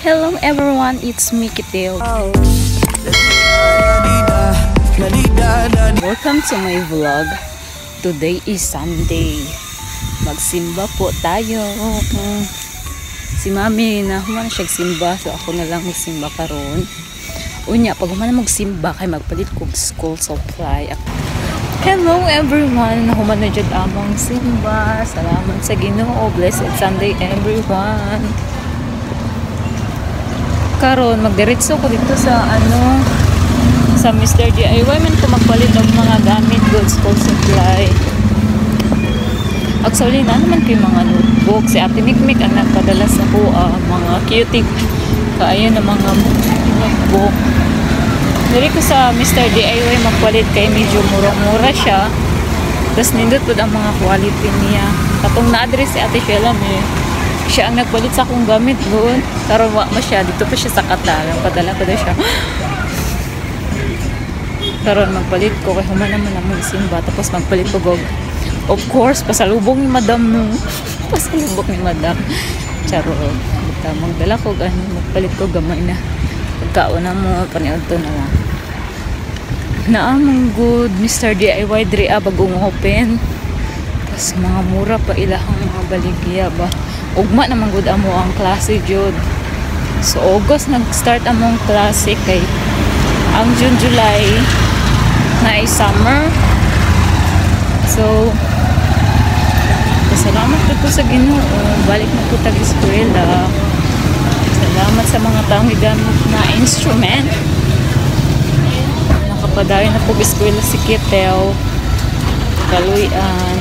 Hello everyone, it's me Kitil. Welcome to my vlog. Today is Sunday. Magsimba po tayo. Si Mami na human siya simba, so ako na lang magsimba karon. Unya, pag human na magsimba kay magpalit ko school supply. Hello everyone, nahuman na dyan among simba. Salamat sa Ginoo. Blessed Sunday everyone. Karon magdiretso ko dito sa sa Mr. DIY man ko magpalit og mga gamit, goods, school supply. Actually na naman kayo mga notebook. Si Ate Mikmik ang nagpadala sa ko mga cutie kaayo na mga notebook. Diri ko sa Mr. DIY magpalit kay medyo mura-mura siya. Tapos nindot po ang mga quality niya. Katong na-address si Ate Sheila siya ang nagpalit sa akong gamit doon. Pero wala siya. Dito pa siya sa Katalang. Padala pa daw siya. Karon magpalit ko kay human naman ang simba. Tapos magpalit ko of course, pasalubong ni Madam no. Pasalubong ni Madam. Charo. Magdala ko magpalit ko gamay na. Pagkauna mo, paniod to na lang. Naamang good Mr. DIY diri bagong open. Tapos mga mura pa ilahang mga baligya ba. Ugma naman good amo ang klase jud. So August nag-start among klase kay ang June, July na ay summer. So salamat po sa Ginoo. Balik na po tag-eskwela. Salamat sa mga taong higamit na instrument. Nakapadayon na po eskwela si Kitel. Kaluyan.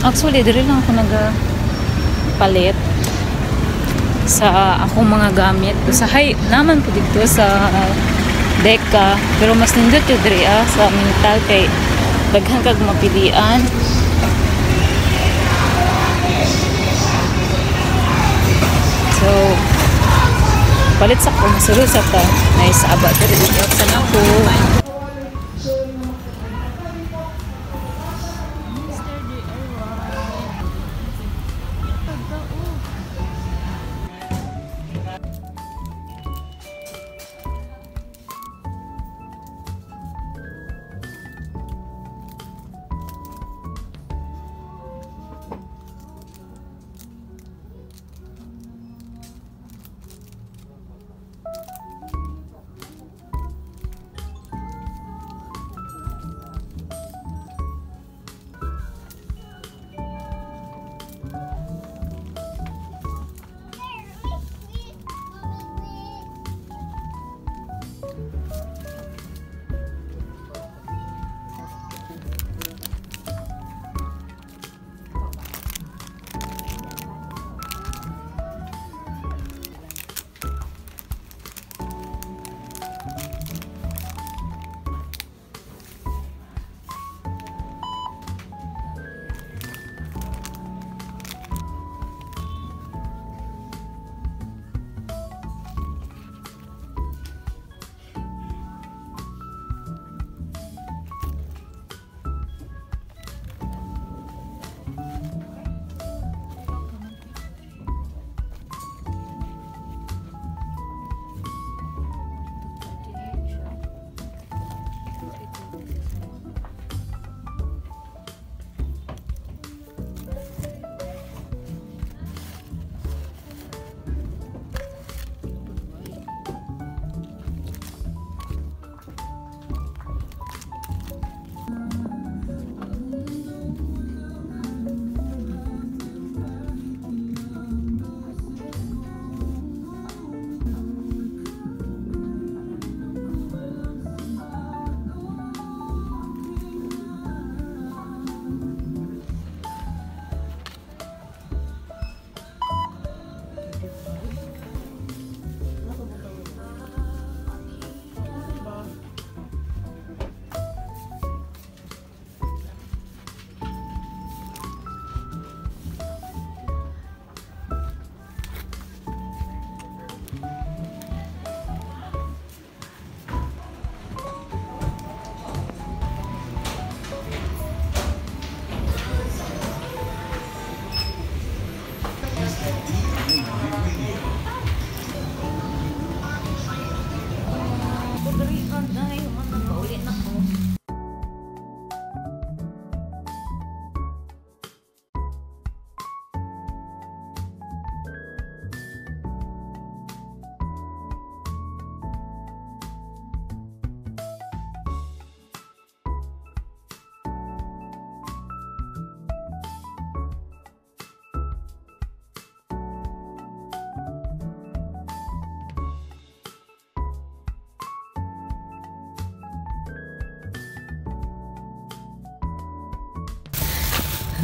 Actually, diri lang ako nagpalit sa akong mga gamit. Sa naman po dito sa Deka. Pero mas nindot yung diri sa mental kay daghan kag mapilian. So, palit sa ko, masulod sa ta. Nice, aba, dito sa ako.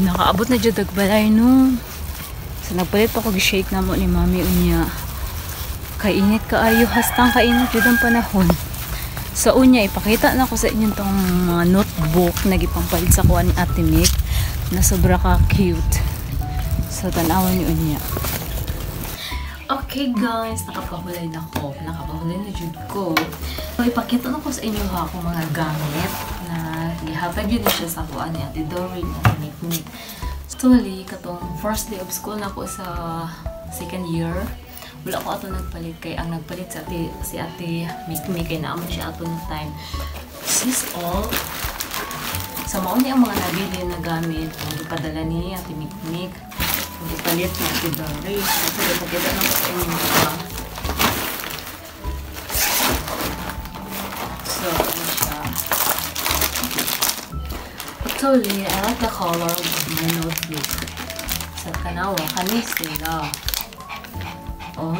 Nakaabot na dyan dagbalay no. So nagpalit pa ko shake na mo ni mami unya. Kainit kaayo hastang kainit jud ang panahon. Sa unya ipakita na ko sa inyo tong mga notebook na gipampalit sa kuha ni Ate Mick na sobra ka cute. So tanawan ni unya. Okay guys, nakapahulay na ko. Nakapahulay na jud ko. So ipakita na ko sa inyo ha akong mga gamit na gihatag yun na siya sa kuha ni Ate Doreen at Mick. Actually, katong first day of school na ko sa second year, wala ko ato nagpalit kay ang nagpalit sa si Ate Mick kay naamon siya ato ng time. This is all. Sa mauni ang mga nabili na gamit, ang ipadala ni Ate Mick, ang ipalit ni Ate Doreen. Kasi ipakita na ko sa inyo pa. So, ano siya. Actually, I like the color of my notebook. Sa kanawa, kani sila. O,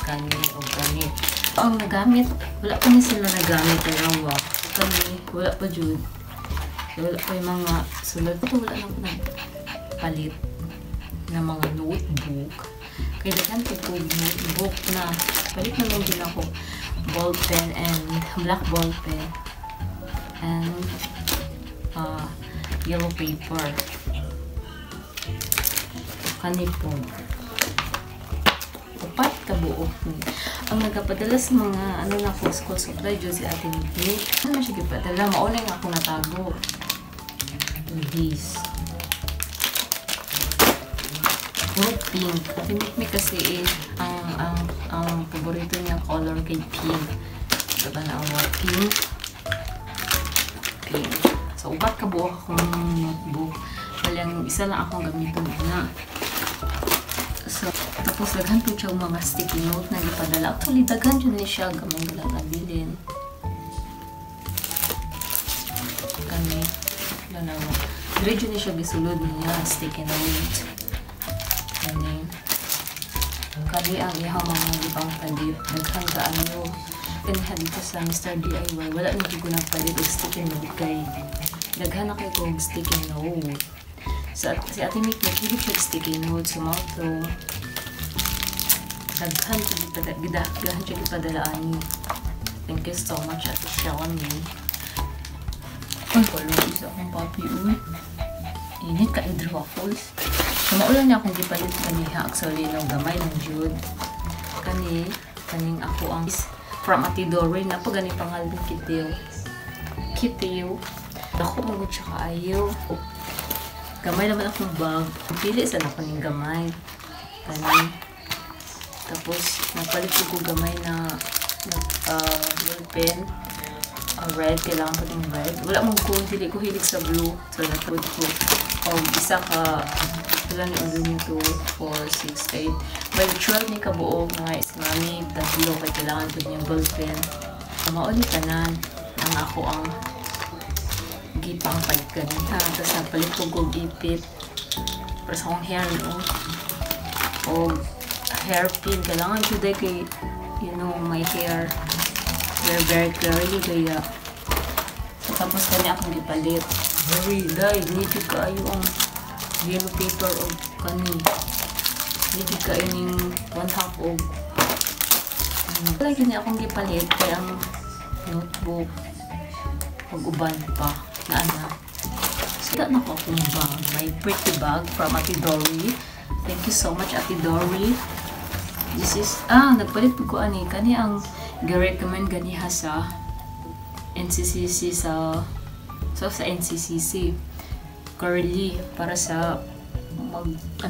kani o ganit. Ang nagamit, wala pa ni sila nagamit kanawa. Kani, wala pa jud. Wala pa yung mga sulat. Wala na ko na palit na mga notebook. Kaya dagan ko notebook na palit na lang din ako ball pen and black ball pen and yellow paper. Kanipon. Upat ka buo. Ang nagapadala sa mga ano na ko school supply dyan si Ate Mick. Ano siya gipadala? Mauna nga ako natago. This. Puro pink. Ate Mick kasi ang paborito niya color kay pink. Ito ba na ang pink? Pink. So, upat ka buo akong notebook. Walang isa lang akong gamitin na. So, tapos daghan po siya mga sticky note na ipadala. Actually, daghan dyan ni siya. Gamay lang nabilin. Kami. Lanawa. Dire dyan ni siya gisulod niya. Sticky note. Kani. Kani ang ihang mga libang palit. Daghang gaano. Kaniha dito sa Mr. DIY. Wala nang ko nagpalit og sticky note kay daghan na kay kong sticky note. So, si Ate Mick naghilig siya sticky note sa mouth. Daghan siya ipadalaan. Thank you so much Ate Shawani. Uy, wala isa akong papi. Uy. Init ka waffles. So, maulan niya akong gipalit kaniha. Actually, nung gamay ng Jude. Kaning ako ang from Ate Doreen. Na po ganit pangalan Kitiw. Kitiw. Ako magod siya kaayo. Gamay naman akong bag. Pili sa nakuning gamay. Kani. Tapos, nagpalit ko gamay na ball pen. Red. Kailangan ko ng red. Wala mong ko. Hindi ko hilig sa blue. So, nagpud ko. Isa ka. Wala ni ulo nito. 4, 6, 8. By 12 ni kabuog na nga is mami. Tatlo kay kailangan ko niyang ball pen. Mauli ka na. Ang ako ang gipang palit ganun ha. Tapos napalit ko kong ipit para sa akong hair no. O hairpin. Kailangan ko dahil kay you know my hair very curly kaya so, tapos kanya akong gipalit very dahil nipid ka ayo ang yellow paper o kani nipid ka ayo ning 1/2 o like yun akong gipalit kaya ang notebook pag-uban pa na ana. So, na ko akong bag. My pretty bag from Ate Dory. Thank you so much, Ate Dory. This is, nagpalit po ko ani. Kani ang ga-recommend ganiha sa NCCC sa NCCC. Curly. Para sa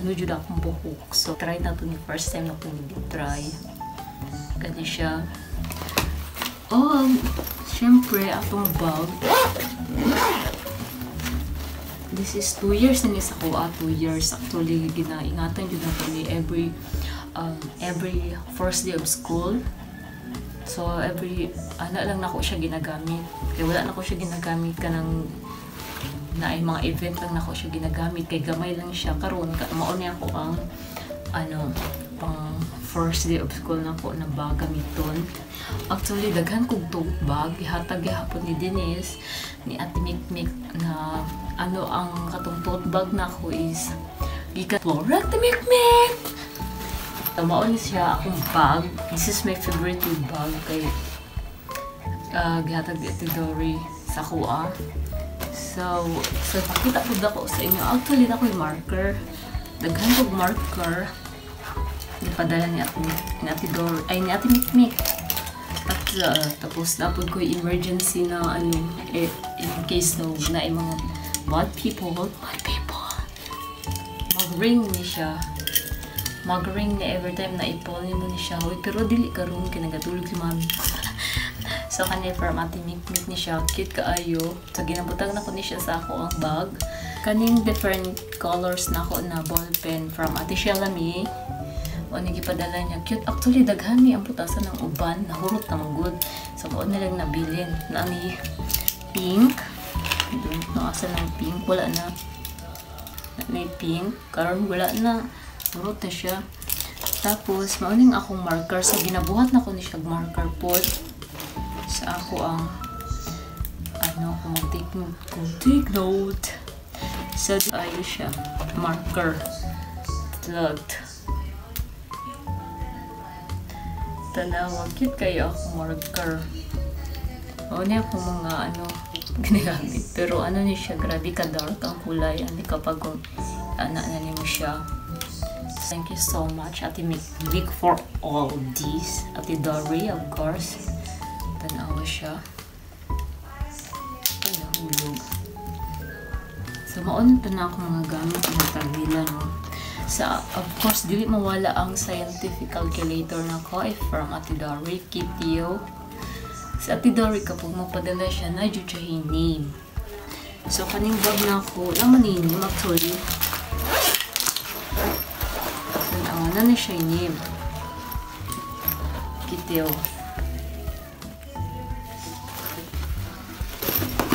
jud akong buhok. So, try na ito ni first time na po try. Gani siya. Siyempre, atong bag. This is 2 years na sa ko. 2 years. Actually, ginaingatan yun natin ni every first day of school. So, lang na ko siya ginagamit. Kaya wala na ko siya ginagamit ka ng na ay mga event lang na ko siya ginagamit. Kaya gamay lang siya. Karoon, mauna ako ang pang first day of school na po na bag gamiton. Actually, daghan kong tote bag. Gihatag gihapon ni Denise, ni Ate Mikmik na ano ang katong tote bag na ko is gikan Flora Ate Mikmik! Maon siya akong bag. This is my favorite bag kay gihatag Ate Dory sa kuha. So pakita po ako sa inyo. Actually, ako yung marker. Daghan kong marker. Ipadala ni Ate Dory, ay ni Ate Mikmik. At tapos dapat ko emergency na ano, in case na yung mga bad people, mag-ring ni siya. Mag-ring na every time na ipol niyo mo ni siya. Uy, pero dili karon kinagatulog si mami. So, kanina from Ate Mikmik ni siya. Cute kaayo. So, ginabutag na ko ni siya sa ako ang bag. Kaning different colors na ako na ballpen from Ate Shalami. O, nagipadala niya. Cute. Actually, daghan ni ang putasan ng uban. Nahurot na magod. So, maon na lang nabilin. Na ni pink. Doon, nakasa ng pink. Wala na. Na pink. Karon wala na. Nahurot na siya. Tapos, mauning akong marker. So, ginabuhat na ko ni siya marker po. Sa ako ang ano, kung take note. So, ayos siya. Marker. Slugged. Tanawa, cute kayo ako marker. O niya akong mga ano ginagamit. Pero ano niya siya, grabe ka dark ang kulay. Hindi kapag na mo siya. Thank you so much Ate Mikmik for all this. Ate Dory, of course. Tanawa siya. Nahulog. So maunang na ako mga gamit ng tagila, no? Sa, of course, dili mawala ang scientific calculator na ko from Ate Dory, Kitio. Sa Ate Dory, kapag mapadala siya, na-due siya name. So, kaning bag na ako, naman name, actually. Na na siya name. Kitio.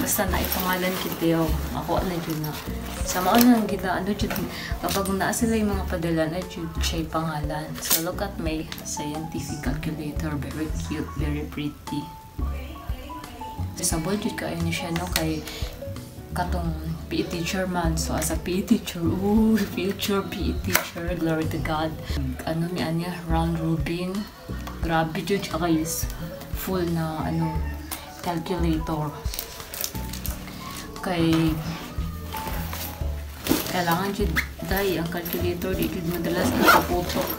Basta na ipangalan Kitio. Ako na dyan na. Sa mauna ang gina, ano dyan, kapag naa sila yung mga padala na dyan siya yung pangalan. So, look at my scientific calculator. Very cute, very pretty. Sa budget ka ayun siya, no? Kay katong PE teacher man. So, as a PE teacher, ooh, future PE teacher, glory to God. Ano niya, round robin. Grabe dyan siya kayo. Full na, ano, calculator. Kay kailangan dyan dahil ang calculator dito madalas nakaputok.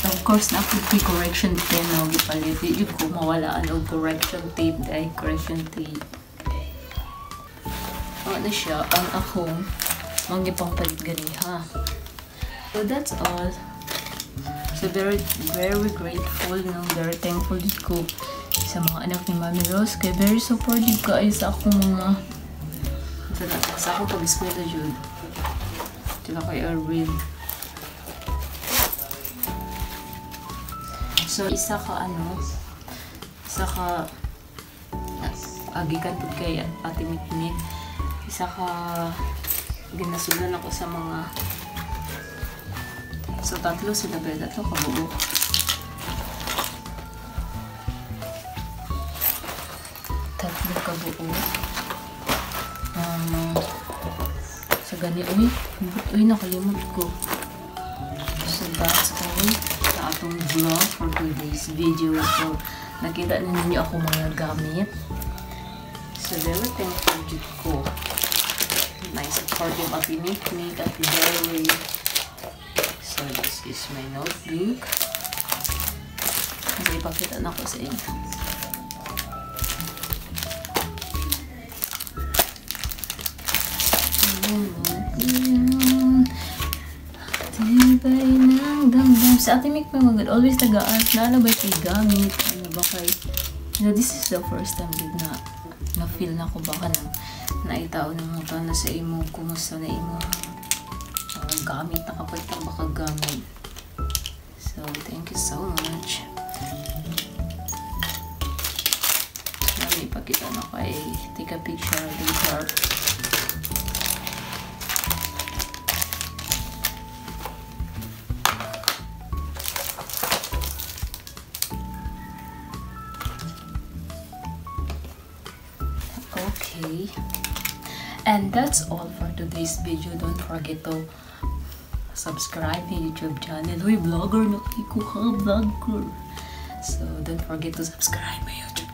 Of course, na ako correction pen na gipalit. Dito ko mawalaan og correction tape dahil correction tape. Ano siya, ang akong manggipang palit gani ha. So that's all. So very grateful, no? Very thankful ko sa mga anak ni Mami Rose. Kaya very supportive ka ay sa akong mga sa akong pag-eskwela yun. Sila kay Erwin. So, isa ka agikan po kay Ate Mikmik. Isa ka ginasulan ako sa mga so tatlo sila ba? Tatlo kabuo. Tatlo kabuo. Sa gani, uy, nakalimot ko. So that's all sa atong vlog for today's video. So, nakita na ninyo ako mga gamit. So, very thankful ko. Nice supportive Ate Mikmik at Dory. So, this is my notebook. Kasi ipakita na ko sa inyo. Tibay ng damdam. Sa Ate Mikmik magod, always taga-art. Nalabay kay gamit. Ano ba kay... You know, this is the first time na na-feel na ko baka naitaw ng mga na sa imo. Kumusta na imo gamit na kapag baka gamit. So, thank you so much. Nami ipakita na kay take a picture later. Okay. And that's all for today's video. Don't forget to subscribe to YouTube channel. Uy, vlogger na ko ha, vlogger. So don't forget to subscribe my YouTube